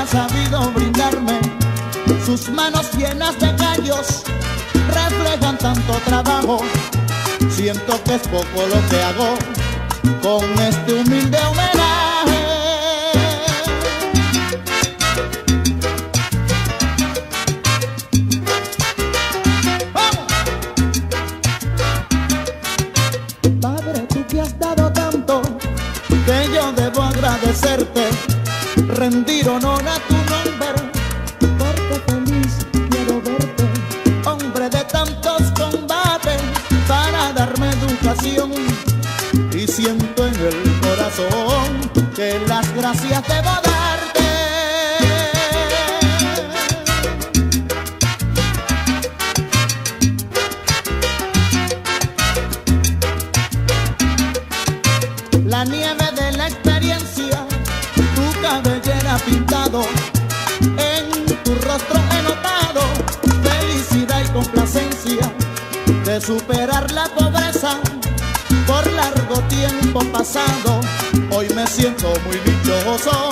ha sabido brindarme. Sus manos llenas de callos reflejan tanto trabajo. Siento que es poco lo que hago con este humilde homenaje. ¡Vamos! Padre, tú que has dado tanto, que yo debo agradecerte, rendir honor a tu nombre, porque feliz quiero verte, hombre de tantos combates, para darme educación. Y siento en el corazón que las gracias debo darte. La nieve de la experiencia, tu cabellera pintado, en tu rostro he notado felicidad y complacencia de superar la pobreza por largo tiempo pasado. Hoy me siento muy dichoso